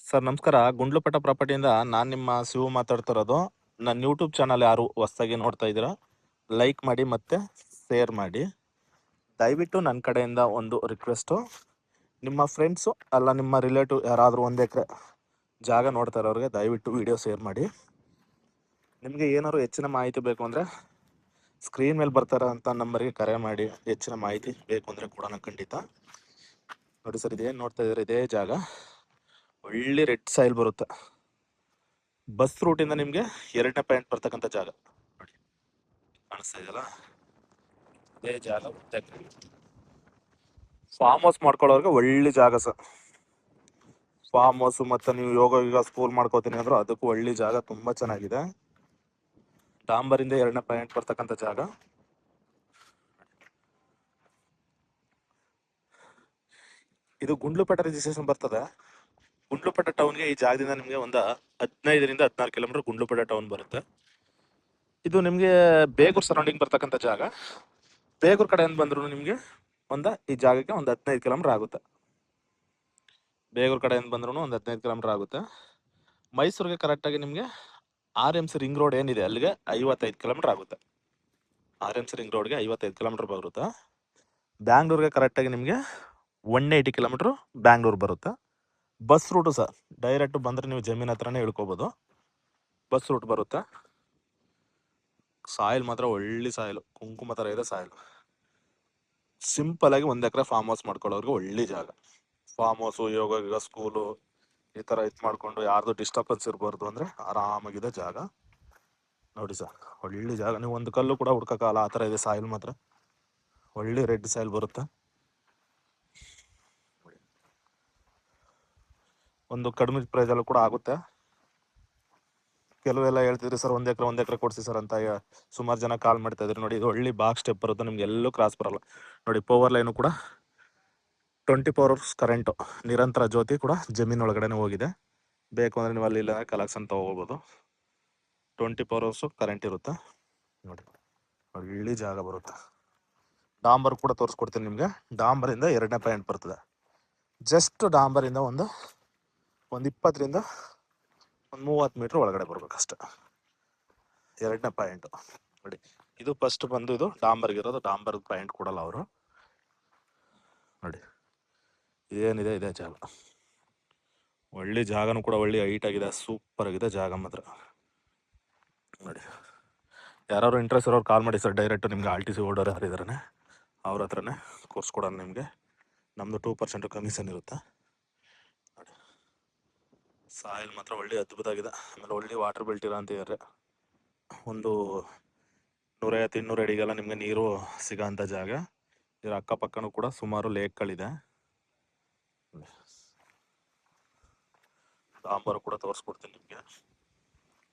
Sir ನಮಸ್ಕಾರ. ಗುಂಡ್ಲುಪೇಟೆ ಪ್ರಾಪರ್ಟಿಯಿಂದ ನಾನು ನಿಮ್ಮ ಶಿವು ಮಾತಾಡ್ತಿರೋದು. ನನ್ನ ಯೂಟ್ಯೂಬ್ ಚಾನಲ್ ಯಾರು ಹೊಸ್ದಾಗಿ ನೋಡ್ತಾ ಇದ್ದೀರಾ, ಲೈಕ್ ಮಾಡಿ ಮತ್ತು ಶೇರ್ ಮಾಡಿ. ದಯವಿಟ್ಟು ನನ್ನ ಕಡೆಯಿಂದ ಒಂದು ರಿಕ್ವೆಸ್ಟು, ನಿಮ್ಮ ಫ್ರೆಂಡ್ಸು ಅಲ್ಲ ನಿಮ್ಮ ರಿಲೇಟಿವ್ ಯಾರಾದರೂ 1 ಎಕರೆ ಜಾಗ ನೋಡ್ತಾ ಇರೋರಿಗೆ ದಯವಿಟ್ಟು ವಿಡಿಯೋ ಶೇರ್ ಮಾಡಿ. ನಿಮಗೆ ಏನಾದ್ರು ಹೆಚ್ಚಿನ ಮಾಹಿತಿ ಬೇಕು ಅಂದರೆ ಸ್ಕ್ರೀನ್ ಮೇಲೆ ಬರ್ತಾರ ಅಂತ ನಂಬರ್ಗೆ ಕರೆ ಮಾಡಿ. ಹೆಚ್ಚಿನ ಮಾಹಿತಿ ಬೇಕು ಅಂದರೆ ಕೊಡೋಣ ಖಂಡಿತ. ನೋಡಿ ಸರ್, ಇದೇನು ನೋಡ್ತಾ ಇದ್ದೀರಾ, ಇದೇ ಜಾಗ ಒಳ್ಳೆ ರೆಡ್ ಸಾಯಿಲ್ ಬರುತ್ತೆ. ಬಸ್ ರೂಟಿಂದ ನಿಮಗೆ 2ನೇ ಪಾಯಿಂಟ್ ಬರ್ತಕ್ಕಂಥ ಜಾಗ ನೋಡಿ, ಕಾಣಿಸ್ತಾ ಇದೆಯಲ್ಲ, ಇದೇ ಜಾಗ. ಫಾರ್ಮ್ ಹೌಸ್ ಮಾಡ್ಕೊಳ್ಳೋರ್ಗೆ ಒಳ್ಳೆ ಜಾಗ ಸರ್. ಫಾರ್ಮ್ ಹೌಸ್ ಮತ್ತು ನೀವು ಯೋಗ ಸ್ಕೂಲ್ ಮಾಡ್ಕೋತೀನಿ ಅಂದ್ರೂ ಅದಕ್ಕೂ ಒಳ್ಳೆ ಜಾಗ, ತುಂಬ ಚೆನ್ನಾಗಿದೆ. ಡಾಂಬರಿಂದ 2ನೇ ಪಾಯಿಂಟ್ ಬರ್ತಕ್ಕಂಥ ಜಾಗ. ಇದು ಗುಂಡ್ಲುಪೇಟೆ ರಿಜಿಸ್ಟ್ರೇಷನ್ ಬರ್ತದೆ. ಗುಂಡ್ಲುಪೇಟೆ ಟೌನ್ಗೆ ಈ ಜಾಗದಿಂದ ನಿಮಗೆ ಒಂದು 15ರಿಂದ 16 ಕಿಲೋಮೀಟರ್ ಗುಂಡ್ಲುಪೇಟೆ ಟೌನ್ ಬರುತ್ತೆ. ಇದು ನಿಮಗೆ ಬೇಗೂರು ಸರೌಂಡಿಂಗ್ ಬರ್ತಕ್ಕಂಥ ಜಾಗ. ಬೇಗೂರು ಕಡೆಯಿಂದ ಬಂದ್ರು ನಿಮಗೆ ಈ ಜಾಗಕ್ಕೆ ಒಂದು 15 ಕಿಲೋಮೀಟರ್ ಆಗುತ್ತೆ. ಬೇಗೂರು ಕಡೆಯಿಂದ ಬಂದ್ರು ಒಂದು 15 ಕಿಲೋಮೀಟರ್ ಆಗುತ್ತೆ. ಮೈಸೂರಿಗೆ ಕರೆಕ್ಟಾಗಿ ನಿಮಗೆ RMC ರಿಂಗ್ ರೋಡ್ ಏನಿದೆ ಅಲ್ಲಿಗೆ 55 ಕಿಲೋಮೀಟರ್ ಆಗುತ್ತೆ. RMC ರಿಂಗ್ ರೋಡ್ಗೆ 55 ಕಿಲೋಮೀಟರ್ ಬರುತ್ತೆ. ಬ್ಯಾಂಗ್ಳೂರ್ಗೆ ಕರೆಕ್ಟಾಗಿ ನಿಮಗೆ 180 ಕಿಲೋಮೀಟ್ರು ಬ್ಯಾಂಗ್ಳೂರು ಬರುತ್ತೆ. ಬಸ್ ರೂಟು ಸರ್, ಡೈರೆಕ್ಟ್ ಬಂದರೆ ನೀವು ಜಮೀನ್ ಹತ್ರನೇ ಇಳ್ಕೊಬೋದು. ಬಸ್ ರೂಟ್ ಬರುತ್ತೆ. ಸಾಯಿಲ್ ಮಾತ್ರ ಒಳ್ಳೆ ಸಾಯಿಲು, ಕುಂಕುಮ ಥರ ಇದೆ ಸಾಯಿಲು. ಸಿಂಪಲ್ ಆಗಿ 1 ಎಕರೆ ಫಾರ್ಮ್ ಹೌಸ್ ಮಾಡ್ಕೊಳ್ಳೋರ್ಗೆ ಒಳ್ಳೆ ಜಾಗ. ಫಾರ್ಮ್ ಹೌಸು, ಯೋಗ ಸ್ಕೂಲು ಈ ಥರ ಇದು ಮಾಡಿಕೊಂಡು ಯಾರ್ದು ಡಿಸ್ಟರ್ಬೆನ್ಸ್ ಇರಬಾರ್ದು ಅಂದರೆ ಆರಾಮಾಗಿದೆ ಜಾಗ. ನೋಡಿ ಸರ್, ಒಳ್ಳೆ ಜಾಗ. ನೀವು ಒಂದು ಕಲ್ಲು ಕೂಡ ಹುಡ್ಕೋಕ್ಕಾಗಲ್ಲ, ಆ ಥರ ಇದೆ ಸಾಯಿಲ್ ಮಾತ್ರ. ಒಳ್ಳೆ ರೆಡ್ ಸಾಯಿಲ್ ಬರುತ್ತೆ. ಒಂದು ಕಡಿಮೆ ಪ್ರೈಸಲ್ಲೂ ಕೂಡ ಆಗುತ್ತೆ. ಕೆಲವೆಲ್ಲ ಹೇಳ್ತಿದ್ರಿ ಸರ್ 1 ಎಕರೆ ಕೊಡಿಸಿ ಸರ್ ಅಂತ ಸುಮಾರು ಜನ ಕಾಲ್ ಮಾಡ್ತಾ ಇದ್ರಿ. ನೋಡಿ, ಇದು ಒಳ್ಳೆ ಬಾಕ್ಸ್ ಸ್ಟೆಪ್ ಬರುತ್ತೆ, ನಿಮ್ಗೆ ಎಲ್ಲೂ ಕ್ರಾಸ್ ಬರಲ್ಲ. ನೋಡಿ, ಪವರ್ ಲೈನು ಕೂಡ 24 hours ಕರೆಂಟು, ನಿರಂತರ ಜ್ಯೋತಿ ಕೂಡ ಜಮೀನು ಒಳಗಡೆ ಹೋಗಿದೆ. ಬೇಕು ಅಂದರೆ ನೀವು ಅಲ್ಲಿ ಇಲ್ಲ ಕಲೆಕ್ಷನ್ ತೊಗೋಬೋದು. 24 hours ಕರೆಂಟ್ ಇರುತ್ತೆ. ನೋಡಿ, ಒಳ್ಳೆ ಜಾಗ ಬರುತ್ತೆ. ಡಾಂಬರ್ ಕೂಡ ತೋರಿಸ್ಕೊಡ್ತೀನಿ ನಿಮಗೆ. ಡಾಂಬರಿಂದ 2ನೇ ಪಾಯಿಂಟ್ ಬರ್ತದೆ. ಜಸ್ಟ್ ಡಾಂಬರಿಂದ ಒಂದು 20ರಿಂದ 30 ಮೀಟ್ರ್ ಒಳಗಡೆ ಬರ್ಬೇಕಷ್ಟೆ. 2ನೇ ಪಾಯಿಂಟು ನೋಡಿ. ಇದು ಫಸ್ಟ್ ಬಂದು ಇದು ಡಾಂಬರ್ಗಿರೋದು. ಡಾಂಬರ್ ಪಾಯಿಂಟ್ ಕೊಡಲ್ಲ ಅವರು. ನೋಡಿ, ಏನಿದೆ ಇದೇ ಜಾಗ. ಒಳ್ಳೆ ಜಾಗನೂ ಕೂಡ ಒಳ್ಳೆ ಹೈಟ್ ಆಗಿದೆ, ಸೂಪರ್ ಆಗಿದೆ ಜಾಗ ಮಾತ್ರ. ನೋಡಿ, ಯಾರು ಇಂಟ್ರೆಸ್ಟ್ ಇರೋರು ಕಾಲ್ ಮಾಡಿ ಸರ್. ಡೈರೆಕ್ಟು ನಿಮಗೆ RTC ಓಡೋರು ಯಾರಿದಾರೆ ಅವ್ರ ಹತ್ರನೇ ಕೊಡ್ಸ್ಕೊಡೋಣ ನಿಮಗೆ. ನಮ್ಮದು 2% ಕಮಿಷನ್ ಇರುತ್ತೆ. ನೋಡಿ, ಸಾಯಿಲ್ ಮಾತ್ರ ಒಳ್ಳೆ ಅದ್ಭುತ ಆಗಿದೆ. ಆಮೇಲೆ ಒಳ್ಳೆ ವಾಟರ್ ಬಿಲ್ಟ್ ಇರೋ ಅಂತಿದ್ದಾರೆ. ಒಂದು 150-200 ಅಡಿಗೆಲ್ಲ ನಿಮಗೆ ನೀರು ಸಿಗೋಂಥ ಜಾಗ. ಇದರ ಅಕ್ಕಪಕ್ಕನೂ ಕೂಡ ಸುಮಾರು ಲೇಕ್ಗಳಿದೆ. ಡಾಂಬರ್ ಕೂಡ ತೋರಿಸ್ಕೊಡ್ತೀನಿ ನಿಮಗೆ.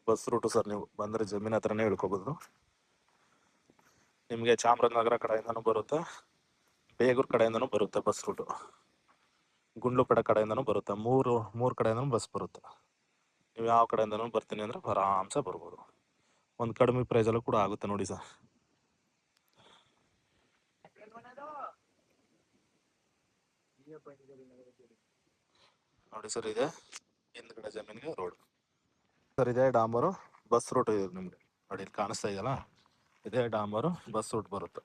ಬಸ್ ರೂಟು ಸರ್, ನೀವು ಬಂದರೆ ಜಮೀನ್ ಹತ್ರನೇ ಇಳ್ಕೊಬೋದು. ನಿಮಗೆ ಚಾಮರಾಜನಗರ ಕಡೆಯಿಂದನೂ ಬರುತ್ತೆ, ಬೇಗೂರು ಕಡೆಯಿಂದನೂ ಬರುತ್ತೆ ಬಸ್ ರೂಟು, ಗುಂಡ್ಲುಪೇಟೆ ಕಡೆಯಿಂದನೂ ಬರುತ್ತೆ. ಮೂರು ಕಡೆಯಿಂದನೂ ಬಸ್ ಬರುತ್ತೆ. ನೀವು ಯಾವ ಕಡೆಯಿಂದನೂ ಬರ್ತೀನಿ ಅಂದರೆ ಆರಾಮ್ಸೆ ಬರ್ಬೋದು. ಒಂದು ಕಡಿಮೆ ಪ್ರೈಸಲ್ಲೂ ಕೂಡ ಆಗುತ್ತೆ. ನೋಡಿ ಸರ್, ನೋಡಿ ಸರ್, ಇದೆ ಹಿಂದ್ಗಡೆ ಜಮೀನಿಗೆ ರೋಡ್ ಸರ್. ಇದೇ ಡಾಂಬರು ಬಸ್ ರೂಟ್ ಇದೆ ನಿಮಗೆ. ನೋಡಿ, ಇಲ್ಲಿ ಕಾಣಿಸ್ತಾ ಇದೆಯಲ್ಲ, ಇದೇ ಡಾಂಬರು ಬಸ್ ರೂಟ್ ಬರುತ್ತೆ.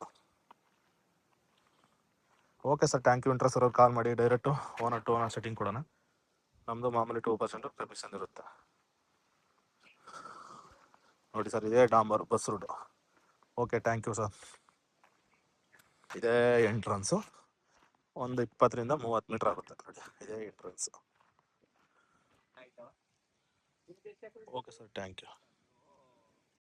Okay sir, thank you. Interest ಇರೋರು ಕಾಲ್ ಮಾಡಿ. Direct owner to owner setting ಕೊಡೋಣ. ನಮ್ಮದು ಮಾಮೂಲಿ 2% ಕಮಿಷನ್ ಇರುತ್ತೆ. ನೋಡಿ ಸರ್, ಇದೇ ಡಾಂಬರ್ bus route. Okay, thank you sir. ಇದೇ ಎಂಟ್ರನ್ಸು, ಒಂದು 20ರಿಂದ 30 ಮೀಟ್ರ್ ಆಗುತ್ತೆ. ನೋಡಿ, ಇದೇ entrance. Okay sir, thank you.